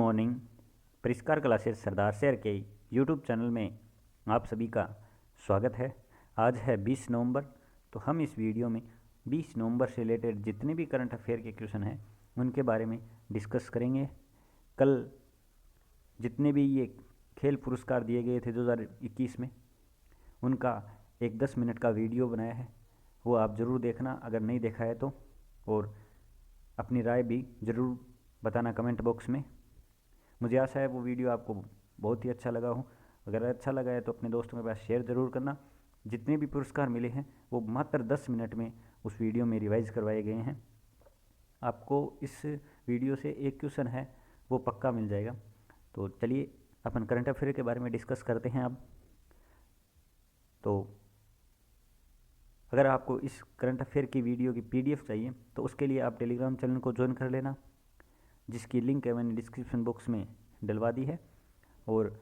Morning. परिष्कार classes सरदार शहर के यूट्यूब चैनल में आप सभी का स्वागत है। आज है 20 नवंबर। तो हम इस वीडियो में 20 नवंबर से रिलेटेड जितने भी करंट अफेयर के क्वेश्चन हैं उनके बारे में डिस्कस करेंगे। कल जितने भी ये खेल पुरस्कार दिए गए थे 2021 में, उनका एक 10 मिनट का वीडियो बनाया है, वो आप ज़रूर देखना अगर नहीं देखा है तो, और अपनी राय भी ज़रूर बताना कमेंट बॉक्स में। मुझे आशा है वो वीडियो आपको बहुत ही अच्छा लगा हो। अगर अच्छा लगा है तो अपने दोस्तों के पास शेयर ज़रूर करना। जितने भी पुरस्कार मिले हैं वो मात्र 10 मिनट में उस वीडियो में रिवाइज करवाए गए हैं। आपको इस वीडियो से एक क्वेश्चन है वो पक्का मिल जाएगा। तो चलिए अपन करंट अफेयर के बारे में डिस्कस करते हैं अब। तो अगर आपको इस करंट अफेयर की वीडियो की PDF चाहिए तो उसके लिए आप टेलीग्राम चैनल को ज्वाइन कर लेना, जिसकी लिंक है मैंने डिस्क्रिप्शन बॉक्स में डलवा दी है, और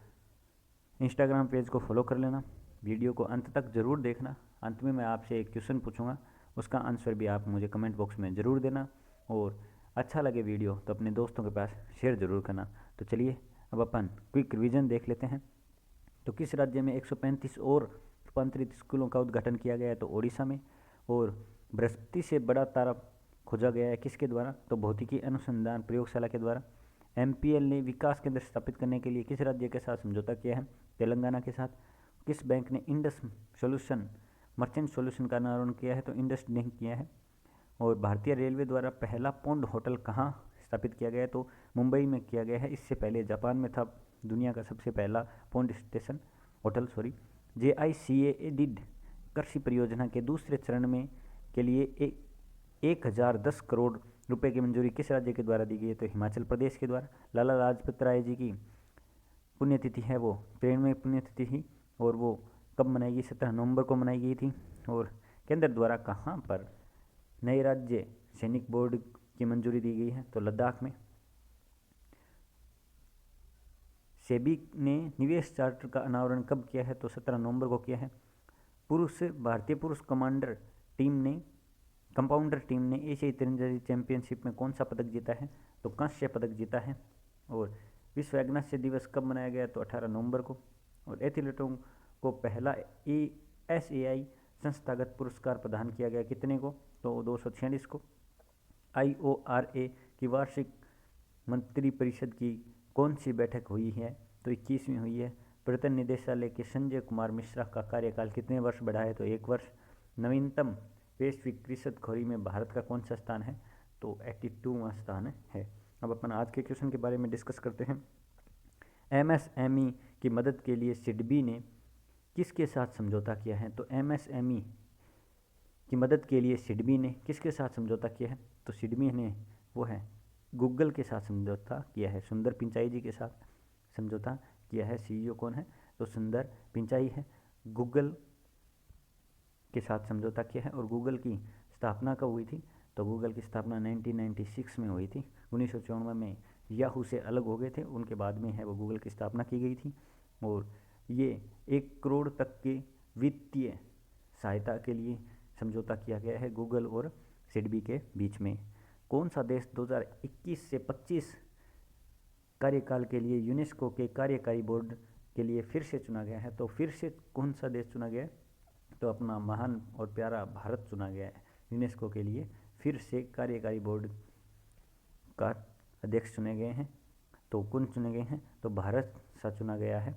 इंस्टाग्राम पेज को फॉलो कर लेना। वीडियो को अंत तक ज़रूर देखना। अंत में मैं आपसे एक क्वेश्चन पूछूंगा, उसका आंसर भी आप मुझे कमेंट बॉक्स में ज़रूर देना, और अच्छा लगे वीडियो तो अपने दोस्तों के पास शेयर ज़रूर करना। तो चलिए अब अपन क्विक रिवीजन देख लेते हैं। तो किस राज्य में 135 और रूपांतरित स्कूलों का उद्घाटन किया गया है? तो ओडिशा में। और बृहस्पति से बड़ा तारा खोजा गया है किसके द्वारा? तो भौतिकी अनुसंधान प्रयोगशाला के द्वारा। MPL ने विकास केंद्र स्थापित करने के लिए किस राज्य के साथ समझौता किया है? तेलंगाना के साथ। किस बैंक ने इंडस सॉल्यूशन मर्चेंट सॉल्यूशन का अनावरण किया है? तो इंडस ने किया है। और भारतीय रेलवे द्वारा पहला पौंड होटल कहाँ स्थापित किया गया है? तो मुंबई में किया गया है। इससे पहले जापान में था दुनिया का सबसे पहला पौंड स्टेशन होटल। JICA कृषि परियोजना के दूसरे चरण में के लिए 1010 करोड़ रुपए की मंजूरी किस राज्य के द्वारा दी गई है? तो हिमाचल प्रदेश के द्वारा। लाला लाजपत राय जी की पुण्यतिथि है, वो 93वीं पुण्यतिथि थी, और वो कब मनाई गई? 17 नवंबर को मनाई गई थी। और केंद्र द्वारा कहाँ पर नए राज्य सैनिक बोर्ड की मंजूरी दी गई है? तो लद्दाख में। सेबी ने निवेश चार्टर का अनावरण कब किया है? तो 17 नवंबर को किया है। भारतीय पुरुष कंपाउंडर टीम ने एशियाई तीरंदाजी चैंपियनशिप में कौन सा पदक जीता है? तो कांस्य पदक जीता है। और विश्व एग्नास्य दिवस कब मनाया गया? तो 18 नवंबर को। और एथलीटों को पहला SAI संस्थागत पुरस्कार प्रदान किया गया कितने को? तो 246 को। IORA की वार्षिक मंत्रिपरिषद की कौन सी बैठक हुई है? तो 21वीं हुई है। प्रवर्तन निदेशालय के संजय कुमार मिश्रा का कार्यकाल कितने वर्ष बढ़ा है? तो 1 वर्ष। नवीनतम वैश्विक रिश्वतखोरी में भारत का कौन सा स्थान है? तो 82वां स्थान है। अब अपन आज के क्वेश्चन के बारे में डिस्कस करते हैं। MSME की मदद के लिए सिडबी ने किसके साथ समझौता किया है? तो MSME की मदद के लिए सिडबी ने किसके साथ समझौता किया है? तो सिडबी ने वो है गूगल के साथ समझौता किया है। सुंदर पिचाई जी के साथ समझौता किया है। CEO कौन है? तो सुंदर पिचाई है। गूगल के साथ समझौता किया है। और गूगल की स्थापना कब हुई थी? तो गूगल की स्थापना 1996 में हुई थी। 1994 में याहू से अलग हो गए थे, उनके बाद में है वो गूगल की स्थापना की गई थी। और ये 1 करोड़ तक की वित्तीय सहायता के लिए समझौता किया गया है गूगल और सिडबी के बीच में। कौन सा देश 2021 से 25 कार्यकाल के लिए यूनेस्को के कार्यकारी बोर्ड के लिए फिर से चुना गया है? तो फिर से कौन सा देश चुना गया है? तो अपना महान और प्यारा भारत चुना गया है यूनेस्को के लिए। फिर से कार्यकारी बोर्ड का अध्यक्ष चुने गए हैं। तो कौन चुने गए हैं? तो भारत सा चुना गया है।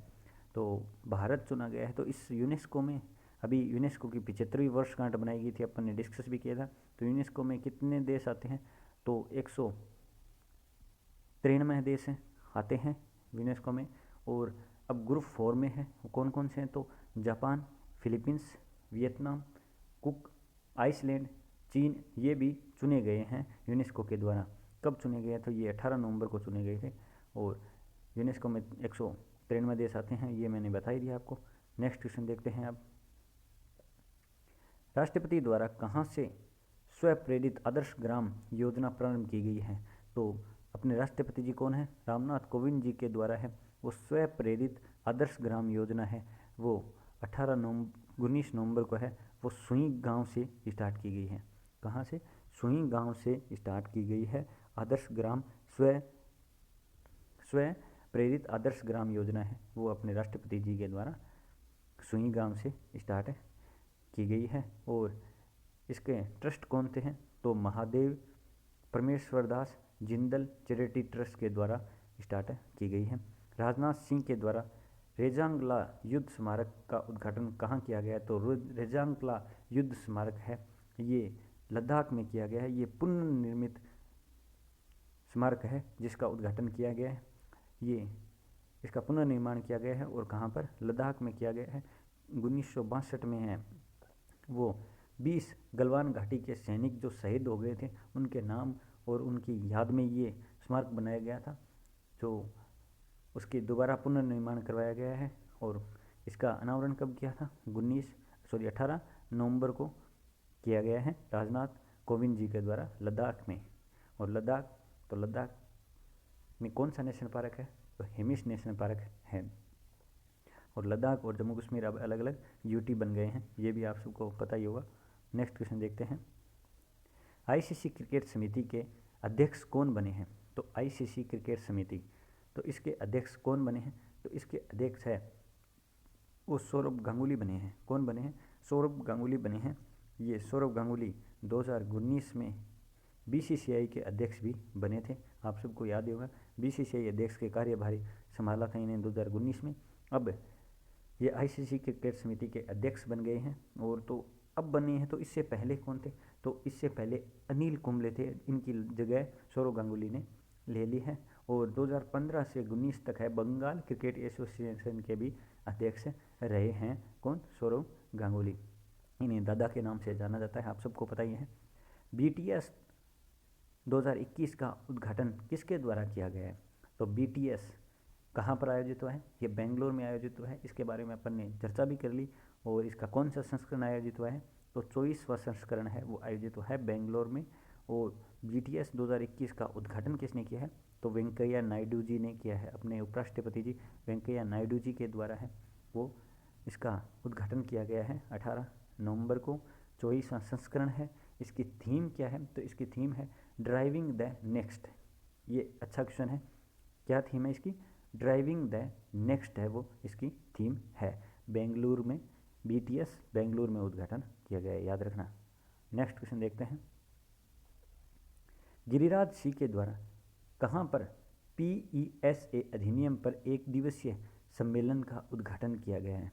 तो भारत चुना गया है। तो इस यूनेस्को में अभी यूनेस्को की 75वीं वर्षगांठ बनाई गई थी, अपन ने डिस्कस भी किया था। तो यूनेस्को में कितने देश आते हैं? तो 193 देश आते हैं यूनेस्को में। और अब ग्रुप 4 में है, कौन कौन से हैं? तो Japan, Philippines, Vietnam, Cook, Iceland, चीन, ये भी चुने गए हैं यूनेस्को के द्वारा। कब चुने गए? तो ये 18 नवंबर को चुने गए थे। और यूनेस्को में 193 देश आते हैं, ये मैंने बता ही दिया आपको। नेक्स्ट क्वेश्चन देखते हैं अब। राष्ट्रपति द्वारा कहाँ से स्वप्रेरित आदर्श ग्राम योजना प्रारंभ की गई है? तो अपने राष्ट्रपति जी कौन है? रामनाथ कोविंद जी के द्वारा है वो स्वप्रेरित आदर्श ग्राम योजना है। वो 19 नवंबर को है। वो सुई गांव से स्टार्ट की गई है। कहाँ से? सुई गांव से स्टार्ट की गई है आदर्श ग्राम स्वयं प्रेरित आदर्श ग्राम योजना है वो अपने राष्ट्रपति जी के द्वारा सुई गांव से स्टार्ट की गई है। और इसके ट्रस्ट कौन थे हैं तो महादेव परमेश्वर दास जिंदल चैरिटी ट्रस्ट के द्वारा स्टार्ट की गई है। राजनाथ सिंह के द्वारा रेजांगला युद्ध स्मारक का उद्घाटन कहाँ किया गया है तो रेजांगला युद्ध स्मारक है ये लद्दाख में किया गया है। ये पुनर्निर्मित स्मारक है जिसका उद्घाटन किया गया है। ये इसका पुनर्निर्माण किया गया है और कहाँ पर लद्दाख में किया गया है 1962 में है। वो 20 गलवान घाटी के सैनिक जो शहीद हो गए थे उनके नाम और उनकी याद में ये स्मारक बनाया गया था जो उसकी दोबारा पुनर्निर्माण करवाया गया है। और इसका अनावरण कब किया था 18 नवंबर को किया गया है राजनाथ कोविंद जी के द्वारा लद्दाख में। और लद्दाख में कौन सा नेशनल पार्क है तो हेमिस नेशनल पार्क है। और लद्दाख और जम्मू कश्मीर अब अलग अलग यूटी बन गए हैं, ये भी आप सबको पता ही होगा। नेक्स्ट क्वेश्चन देखते हैं, आईसीसी क्रिकेट समिति के अध्यक्ष कौन बने हैं तो आईसीसी क्रिकेट समिति तो इसके अध्यक्ष कौन बने हैं तो इसके अध्यक्ष है वो सौरभ गांगुली बने हैं। कौन बने हैं सौरभ गांगुली बने हैं। ये सौरभ गांगुली 2019 में बीसीसीआई के अध्यक्ष भी बने थे। आप सबको याद ही होगा बीसीसीआई अध्यक्ष के कार्यभारी संभाला था इन्हें 2019 में। अब ये आईसीसी क्रिकेट समिति के अध्यक्ष बन गए हैं। और तो अब बने हैं तो इससे पहले कौन थे तो इससे पहले अनिल कुंबले थे, इनकी जगह सौरभ गांगुली ने ले ली है। और 2015 से 19 तक है बंगाल क्रिकेट एसोसिएशन के भी अध्यक्ष रहे हैं कौन सौरभ गांगुली। इन्हें दादा के नाम से जाना जाता है, आप सबको पता ही है। बीटीएस 2021 का उद्घाटन किसके द्वारा किया गया है तो बीटीएस कहाँ पर आयोजित हुआ है ये बेंगलोर में आयोजित हुआ है। इसके बारे में अपन ने चर्चा भी कर ली। और इसका कौन सा संस्करण आयोजित हुआ है तो 24वां संस्करण है वो आयोजित हुआ है बेंगलोर में। और बीटीएस 2021 का उद्घाटन किसने किया है तो वेंकैया नायडू जी ने किया है, अपने उपराष्ट्रपति जी वेंकैया नायडू जी के द्वारा है वो इसका उद्घाटन किया गया है 18 नवंबर को। 24वां संस्करण है। इसकी थीम क्या है तो इसकी थीम है ड्राइविंग द नेक्स्ट। ये अच्छा क्वेश्चन है, क्या थीम है इसकी ड्राइविंग द नेक्स्ट है वो इसकी थीम है। बेंगलुरु में बीटीएस बेंगलुरु में उद्घाटन किया गया है, याद रखना। नेक्स्ट क्वेश्चन देखते हैं, गिरिराज सिंह के द्वारा कहाँ पर पीईएसए अधिनियम पर एक दिवसीय सम्मेलन का उद्घाटन किया गया है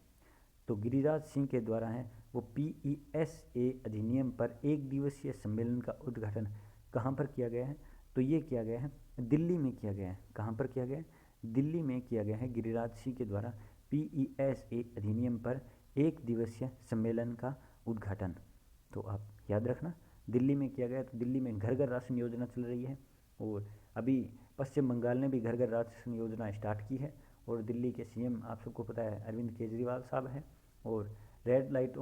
तो गिरिराज सिंह के द्वारा है वो पीईएसए अधिनियम पर एक दिवसीय सम्मेलन का उद्घाटन कहाँ पर किया गया है तो ये किया गया है दिल्ली में किया गया है। कहाँ पर किया गया है दिल्ली में किया गया है गिरिराज सिंह के द्वारा पीईएसए अधिनियम पर एक दिवसीय सम्मेलन का उद्घाटन। तो आप याद रखना दिल्ली में किया गया। तो दिल्ली में घर घर राशन योजना चल रही है और अभी पश्चिम बंगाल ने भी घर घर राशन योजना स्टार्ट की है। और दिल्ली के सीएम आप सबको पता है अरविंद केजरीवाल साहब हैं। और रेड लाइट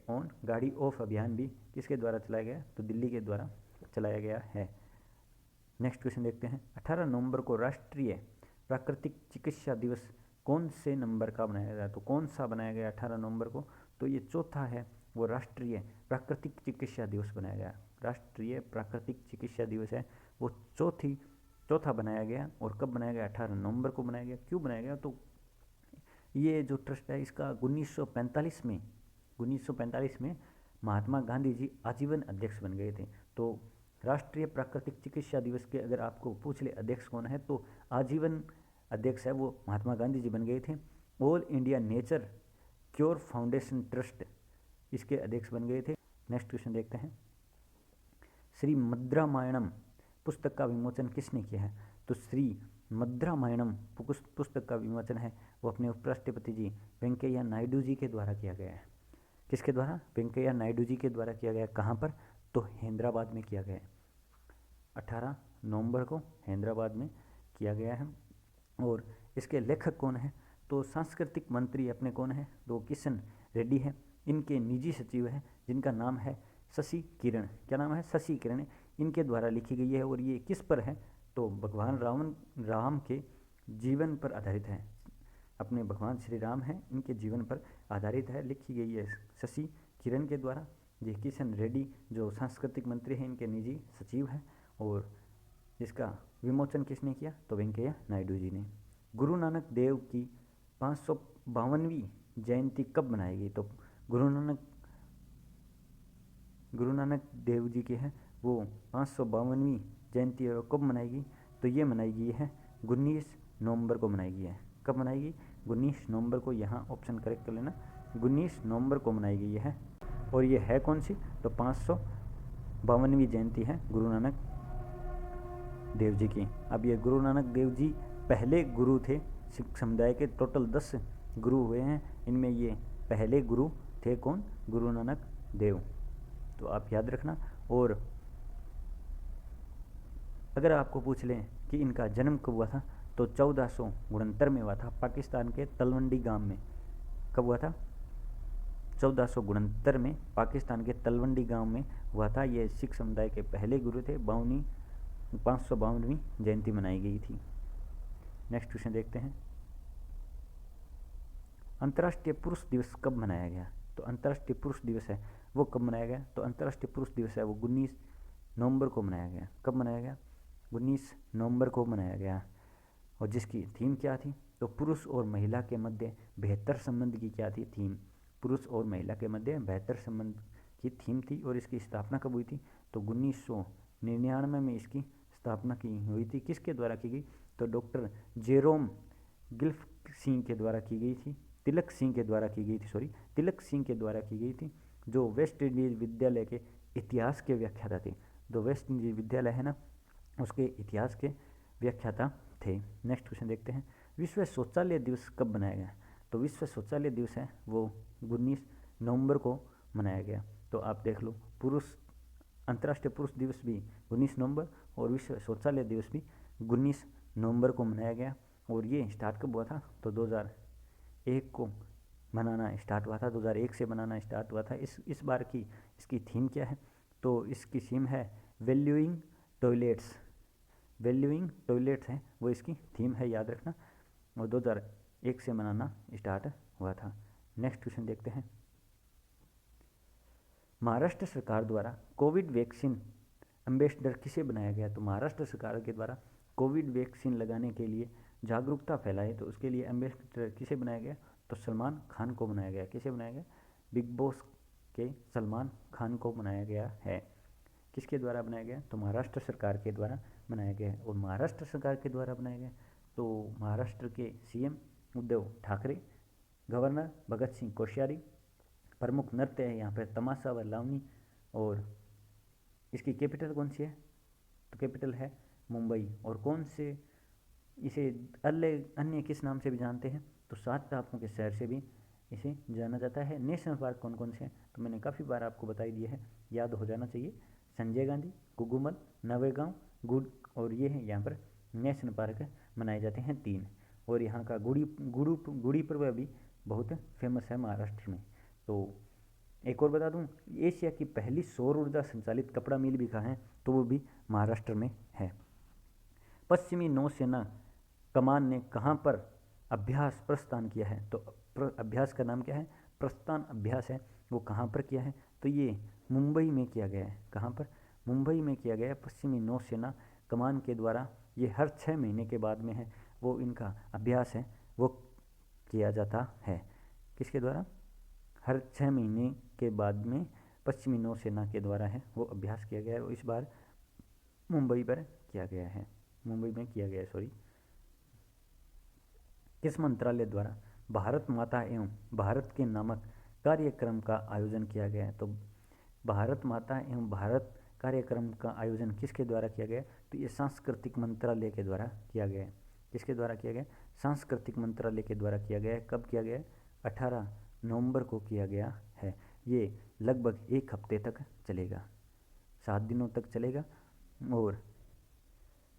ऑन गाड़ी ऑफ अभियान भी किसके द्वारा चलाया गया तो दिल्ली के द्वारा चलाया गया है। नेक्स्ट क्वेश्चन देखते हैं, 18 नवंबर को राष्ट्रीय प्राकृतिक चिकित्सा दिवस कौन से नंबर का बनाया गया तो कौन सा बनाया गया 18 नवंबर को तो ये चौथा है वो राष्ट्रीय प्राकृतिक चिकित्सा दिवस बनाया गया। राष्ट्रीय प्राकृतिक चिकित्सा दिवस है वो चौथा बनाया गया। और कब बनाया गया 18 नवंबर को बनाया गया। क्यों बनाया गया तो ये जो ट्रस्ट है इसका 1945 में महात्मा गांधी जी आजीवन अध्यक्ष बन गए थे। तो राष्ट्रीय प्राकृतिक चिकित्सा दिवस के अगर आपको पूछ ले अध्यक्ष कौन है तो आजीवन अध्यक्ष है वो महात्मा गांधी जी बन गए थे। All India nature cure foundation trust इसके अध्यक्ष बन गए थे। नेक्स्ट क्वेश्चन देखते हैं, श्री मद्रामायणम पुस्तक का विमोचन किसने किया है तो श्री मद्रामायणम पुस्तक का विमोचन है वो अपने उपराष्ट्रपति जी वेंकैया नायडू जी के द्वारा किया गया है। किसके द्वारा वेंकैया नायडू जी के द्वारा किया गया। कहाँ पर तो हैदराबाद में किया गया है। 18 नवंबर को हैदराबाद में किया गया है। और इसके लेखक कौन है तो सांस्कृतिक मंत्री अपने कौन है तो किशन रेड्डी है। इनके निजी सचिव है जिनका नाम है शशि किरण। क्या नाम है शशि किरण। इनके द्वारा लिखी गई है। और ये किस पर है तो भगवान राम के जीवन पर आधारित है। अपने भगवान श्री राम हैं इनके जीवन पर आधारित है, लिखी गई है शशि किरण के द्वारा। ये किशन रेड्डी जो सांस्कृतिक मंत्री हैं इनके निजी सचिव हैं। और जिसका विमोचन किसने किया? तो वेंकैया नायडू जी ने। गुरु नानक देव की 552वीं जयंती कब मनाई गई? तो गुरु नानक देव जी की है वो 552वीं जयंती और कब मनाएगी? तो ये मनाएगी है 19 नवंबर को मनाएगी है। कब मनाएगी? 19 नवंबर को। यहाँ ऑप्शन करेक्ट कर लेना, 19 नवंबर को मनाएगी ये है। और ये है कौन सी? तो 552वीं जयंती है गुरु नानक देव जी की। अब ये गुरु नानक देव जी पहले गुरु थे सिख समुदाय के। टोटल 10 गुरु हुए हैं, इनमें ये पहले गुरु थे कौन? गुरु नानक देव। तो आप याद रखना। और अगर आपको पूछ लें कि इनका जन्म कब हुआ था, तो 1469 में हुआ था, पाकिस्तान के तलवंडी गांव में। कब हुआ था? 1469 में पाकिस्तान के तलवंडी गांव में हुआ था। ये सिख समुदाय के पहले गुरु थे। 552वीं जयंती मनाई गई थी। नेक्स्ट क्वेश्चन देखते हैं। अंतर्राष्ट्रीय पुरुष दिवस कब मनाया गया? तो अंतर्राष्ट्रीय पुरुष दिवस है वो कब मनाया गया? तो अंतर्राष्ट्रीय पुरुष दिवस है वो 19 नवंबर को मनाया गया। कब मनाया गया? 19 नवंबर को मनाया गया। और जिसकी थीम क्या थी? तो पुरुष और महिला के मध्य बेहतर संबंध की क्या थी? थीम पुरुष और महिला के मध्य बेहतर संबंध की थीम थी। और इसकी स्थापना कब हुई थी? तो 1999 में इसकी स्थापना की हुई थी। किसके द्वारा की गई? तो डॉक्टर जेरोम गिल्फ सिंह के द्वारा की गई थी। तिलक सिंह के द्वारा की गई थी, तिलक सिंह के द्वारा की गई थी, जो वेस्ट इंडीज विद्यालय के इतिहास के व्याख्याता थे। जो वेस्ट इंडीज विद्यालय है ना, उसके इतिहास के व्याख्याता थे। नेक्स्ट क्वेश्चन देखते हैं। विश्व शौचालय दिवस कब मनाया गया? तो विश्व शौचालय दिवस है वो 19 नवंबर को मनाया गया। तो आप देख लो, अंतर्राष्ट्रीय पुरुष दिवस भी 19 नवंबर और विश्व शौचालय दिवस भी 19 नवंबर को मनाया गया। और ये स्टार्ट कब हुआ था? तो 2001 को मनाना स्टार्ट हुआ था। 2001 से मनाना स्टार्ट हुआ था। इस बार की इसकी थीम क्या है? तो इसकी थीम है वैल्यूइंग टॉयलेट्स। वैल्यूइंग टॉयलेट्स है वो इसकी थीम है, याद रखना। और 2001 से मनाना स्टार्ट हुआ था। नेक्स्ट क्वेश्चन देखते हैं। महाराष्ट्र सरकार द्वारा कोविड वैक्सीन एम्बेसडर किसे बनाया गया? तो महाराष्ट्र सरकार के द्वारा कोविड वैक्सीन लगाने के लिए जागरूकता फैलाए, तो उसके लिए एम्बेसडर किसे बनाया गया? तो सलमान खान को बनाया गया। किसे बनाया गया? बिग बॉस के सलमान खान को बनाया गया है। किसके द्वारा बनाया गया? तो महाराष्ट्र सरकार के द्वारा बनाया गया है। और महाराष्ट्र सरकार के द्वारा बनाया गया तो महाराष्ट्र के सीएम उद्धव ठाकरे, गवर्नर भगत सिंह कोश्यारी, प्रमुख नृत्य है यहाँ पर तमाशा व लावनी। और इसकी कैपिटल कौन सी है? तो कैपिटल है मुंबई। और कौन से इसे अन्य किस नाम से भी जानते हैं? तो 7 टापुओं के शहर से भी इसे जाना जाता है। नेशनल पार्क कौन कौन से हैं? तो मैंने काफ़ी बार आपको बताई दिया है, याद हो जाना चाहिए। संजय गांधी, गुगुमल, नवेगांव, गुड़। और ये है यहाँ पर नेशनल पार्क मनाए जाते हैं 3। और यहाँ का गुड़ी पर्व भी बहुत फेमस है महाराष्ट्र में। तो एक और बता दूं, एशिया की पहली सौर ऊर्जा संचालित कपड़ा मिल भी कहाँ है? तो वो भी महाराष्ट्र में है। पश्चिमी नौसेना कमान ने कहाँ पर अभ्यास प्रस्थान किया है? तो अभ्यास का नाम क्या है? प्रस्थान अभ्यास है। वो कहाँ पर किया है? तो ये मुंबई में किया गया है। कहाँ पर? मुंबई में किया गया है। पश्चिमी नौसेना कमान के द्वारा ये हर 6 महीने के बाद में है वो इनका अभ्यास है वो किया जाता है। किसके द्वारा? हर 6 महीने के बाद में पश्चिमी नौसेना के द्वारा है वो अभ्यास किया गया है। और इस बार मुंबई पर किया गया है, मुंबई में किया गया है, सॉरी। किस मंत्रालय द्वारा भारत माता एवं भारत के नामक कार्यक्रम का आयोजन किया गया है? तो भारत माता एवं भारत कार्यक्रम का आयोजन किसके द्वारा किया गया? तो ये सांस्कृतिक मंत्रालय के द्वारा किया गया है। किसके द्वारा किया गया? सांस्कृतिक मंत्रालय के द्वारा किया गया है। कब किया गया है? 18 नवंबर को किया गया है। ये लगभग 1 हफ्ते तक चलेगा, 7 दिनों तक चलेगा। और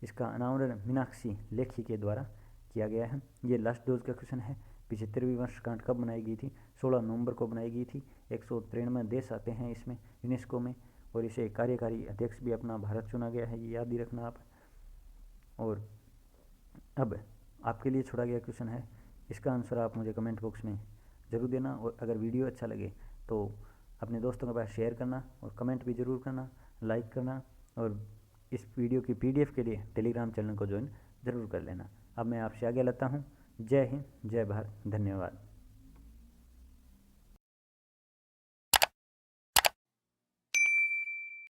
इसका अनावरण मीनाक्षी लेखी के द्वारा किया गया है। ये लास्ट डोज का क्वेश्चन है। 75वीं वर्षगांठ कब बनाई गई थी? 16 नवंबर को बनाई गई थी। 193 देश आते हैं इसमें यूनेस्को में। और इसे कार्यकारी अध्यक्ष भी अपना भारत चुना गया है, ये याद ही रखना आप। और अब आपके लिए छोड़ा गया क्वेश्चन है, इसका आंसर आप मुझे कमेंट बॉक्स में ज़रूर देना। और अगर वीडियो अच्छा लगे तो अपने दोस्तों के पास शेयर करना और कमेंट भी ज़रूर करना, लाइक करना। और इस वीडियो की PDF के लिए टेलीग्राम चैनल को ज्वाइन ज़रूर कर लेना। अब मैं आपसे आगे लेता हूँ। जय हिंद, जय भारत, धन्यवाद।